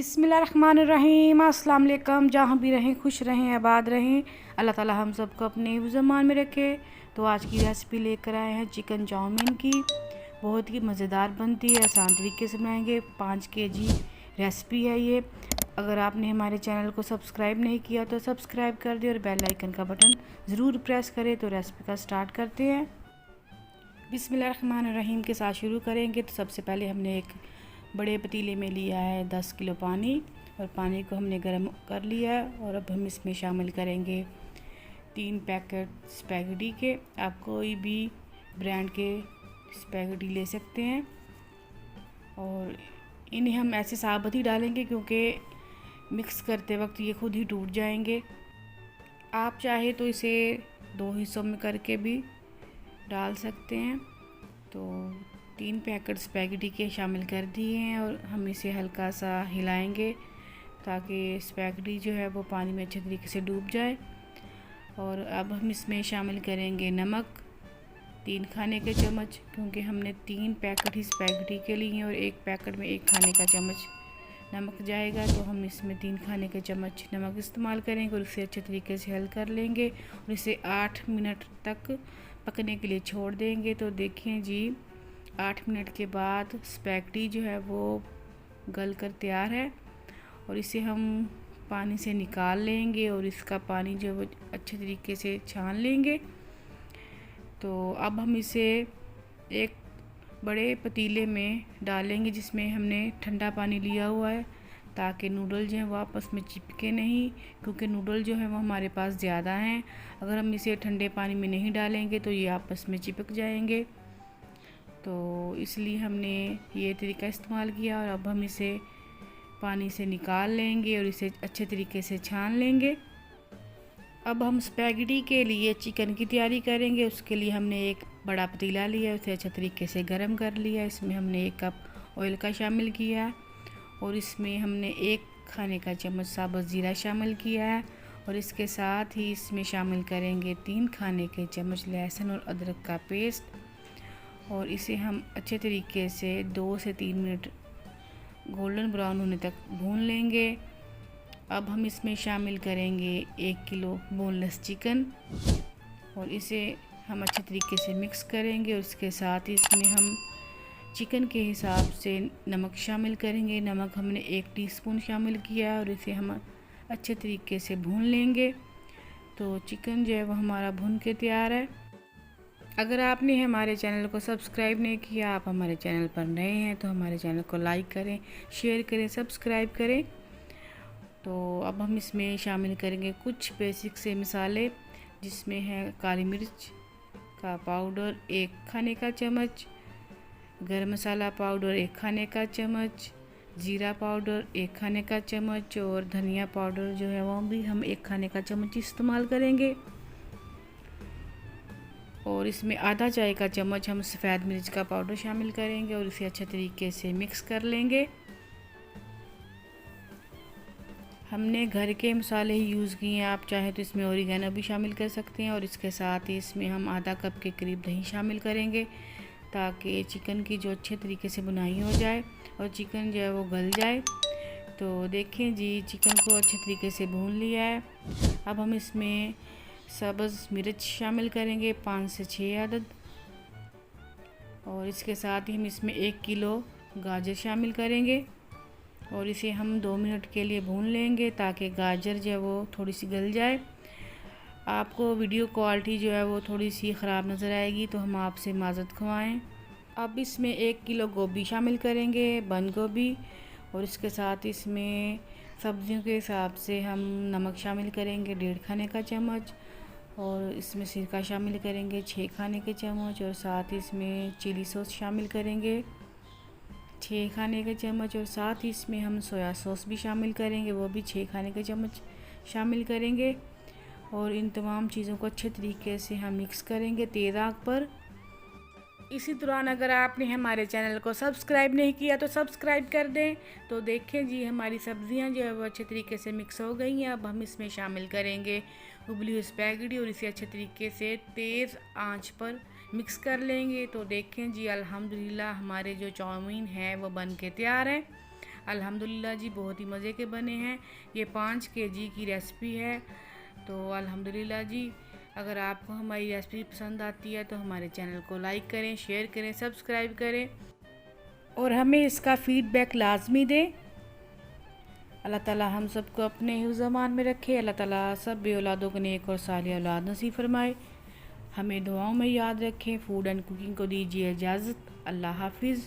बिस्मिल्लाहिर्रहमानिर्रहीम। अस्सलाम वालेकुम। जहाँ भी रहें खुश रहें, आबाद रहें। अल्लाह ताला हम सबको अपने ज़मान में रखे। तो आज की रेसिपी लेकर आए हैं चिकन चाउमीन की। बहुत ही मज़ेदार बनती है, आसान तरीके से बनाएंगे। 5 केजी रेसिपी है ये। अगर आपने हमारे चैनल को सब्सक्राइब नहीं किया तो सब्सक्राइब कर दें और बेल आइकन का बटन ज़रूर प्रेस करें। तो रेसिपी का स्टार्ट करते हैं। बिस्मिल्लाहिर्रहमानिर्रहीम के साथ शुरू करेंगे। तो सबसे पहले हमने एक बड़े पतीले में लिया है 10 किलो पानी, और पानी को हमने गर्म कर लिया है। और अब हम इसमें शामिल करेंगे 3 पैकेट स्पैगेटी के। आप कोई भी ब्रांड के स्पैगेटी ले सकते हैं, और इन्हें हम ऐसे साबुत ही डालेंगे क्योंकि मिक्स करते वक्त ये खुद ही टूट जाएंगे। आप चाहे तो इसे 2 हिस्सों में करके भी डाल सकते हैं। तो 3 पैकेट स्पैगेटी के शामिल कर दिए हैं, और हम इसे हल्का सा हिलाएंगे ताकि स्पैगेटी जो है वो पानी में अच्छे तरीके से डूब जाए। और अब हम इसमें शामिल करेंगे नमक 3 खाने के चम्मच, क्योंकि हमने 3 पैकेट ही स्पैगेटी के लिए हैं और 1 पैकेट में 1 खाने का चम्मच नमक जाएगा। तो हम इसमें 3 खाने के चम्मच नमक इस्तेमाल करेंगे और इसे अच्छे तरीके से हल कर लेंगे और इसे 8 मिनट तक पकने के लिए छोड़ देंगे। तो देखिए जी, 8 मिनट के बाद स्पैगेटी जो है वो गल कर तैयार है, और इसे हम पानी से निकाल लेंगे और इसका पानी जो है वो अच्छे तरीके से छान लेंगे। तो अब हम इसे एक बड़े पतीले में डालेंगे जिसमें हमने ठंडा पानी लिया हुआ है, ताकि नूडल जो है वो आपस में चिपके नहीं, क्योंकि नूडल जो है वो हमारे पास ज़्यादा हैं। अगर हम इसे ठंडे पानी में नहीं डालेंगे तो ये आपस में चिपक जाएंगे। तो इसलिए हमने ये तरीका इस्तेमाल किया, और अब हम इसे पानी से निकाल लेंगे और इसे अच्छे तरीके से छान लेंगे। अब हम स्पैगेटी के लिए चिकन की तैयारी करेंगे। उसके लिए हमने एक बड़ा पतीला लिया, उसे अच्छे तरीके से गर्म कर लिया। इसमें हमने 1 कप ऑयल का शामिल किया, और इसमें हमने 1 खाने का चम्मच साबुत ज़ीरा शामिल किया है, और इसके साथ ही इसमें शामिल करेंगे 3 खाने के चम्मच लहसुन और अदरक का पेस्ट, और इसे हम अच्छे तरीके से 2 से 3 मिनट गोल्डन ब्राउन होने तक भून लेंगे। अब हम इसमें शामिल करेंगे 1 किलो बोनलेस चिकन, और इसे हम अच्छे तरीके से मिक्स करेंगे। और इसके साथ ही इसमें हम चिकन के हिसाब से नमक शामिल करेंगे। नमक हमने 1 टीस्पून शामिल किया, और इसे हम अच्छे तरीके से भून लेंगे। तो चिकन जो है वो हमारा भून के तैयार है। अगर आपने हमारे चैनल को सब्सक्राइब नहीं किया, आप हमारे चैनल पर नए हैं, तो हमारे चैनल को लाइक करें, शेयर करें, सब्सक्राइब करें। तो अब हम इसमें शामिल करेंगे कुछ बेसिक से मसाले, जिसमें है काली मिर्च का पाउडर 1 खाने का चम्मच, गरम मसाला पाउडर 1 खाने का चम्मच, जीरा पाउडर 1 खाने का चम्मच, और धनिया पाउडर जो है वो भी हम 1 खाने का चम्मच इस्तेमाल करेंगे। और इसमें आधा चाय का चम्मच हम सफ़ेद मिर्च का पाउडर शामिल करेंगे, और इसे अच्छे तरीके से मिक्स कर लेंगे। हमने घर के मसाले ही यूज़ किए हैं, आप चाहे तो इसमें ओरिगेनो भी शामिल कर सकते हैं। और इसके साथ ही इसमें हम आधा कप के करीब दही शामिल करेंगे, ताकि चिकन की जो अच्छे तरीके से बुनाई हो जाए और चिकन जो है वो गल जाए। तो देखें जी, चिकन को अच्छे तरीके से भून लिया है। अब हम इसमें सब्ज़ मिर्च शामिल करेंगे 5 से 6 अदद, और इसके साथ ही हम इसमें 1 किलो गाजर शामिल करेंगे, और इसे हम 2 मिनट के लिए भून लेंगे ताकि गाजर जो है वो थोड़ी सी गल जाए। आपको वीडियो क्वालिटी जो है वो थोड़ी सी ख़राब नज़र आएगी, तो हम आपसे माज़रत ख़वाएं। अब इसमें 1 किलो गोभी शामिल करेंगे, बंद गोभी, और इसके साथ इसमें सब्जियों के हिसाब से हम नमक शामिल करेंगे 1.5 खाने का चम्मच, और इसमें सिरका शामिल करेंगे 6 खाने के चम्मच, और साथ ही इसमें चिली सॉस शामिल करेंगे 6 खाने के चम्मच, और साथ ही इसमें हम सोया सॉस भी शामिल करेंगे, वो भी 6 खाने के चम्मच शामिल करेंगे। और इन तमाम चीज़ों को अच्छे तरीके से हम मिक्स करेंगे तेज़ आंच पर। इसी दौरान अगर आपने हमारे चैनल को सब्सक्राइब नहीं किया तो सब्सक्राइब कर दें। तो देखें जी, हमारी सब्ज़ियां जो है वो अच्छे तरीके से मिक्स हो गई हैं। अब हम इसमें शामिल करेंगे उबली हुई स्पैगेटी, और इसे अच्छे तरीके से तेज़ आंच पर मिक्स कर लेंगे। तो देखें जी, अल्हम्दुलिल्लाह हमारे जो चाउमीन है वो बन के तैयार है। अल्हम्दुलिल्लाह जी बहुत ही मज़े के बने हैं। ये 5 केजी की रेसिपी है। तो अल्हम्दुलिल्लाह जी, अगर आपको हमारी रेसिपी पसंद आती है तो हमारे चैनल को लाइक करें, शेयर करें, सब्सक्राइब करें और हमें इसका फ़ीडबैक लाजमी दें। अल्लाह ताला हम सबको अपने हिफ्ज़-ए-मान में रखे। अल्लाह ताला सब बे औलादों को नेक और सालिह औलाद नसीब फरमाए। हमें दुआओं में याद रखें। फूड एंड कुकिंग को दीजिए इजाज़त। अल्लाह हाफिज़।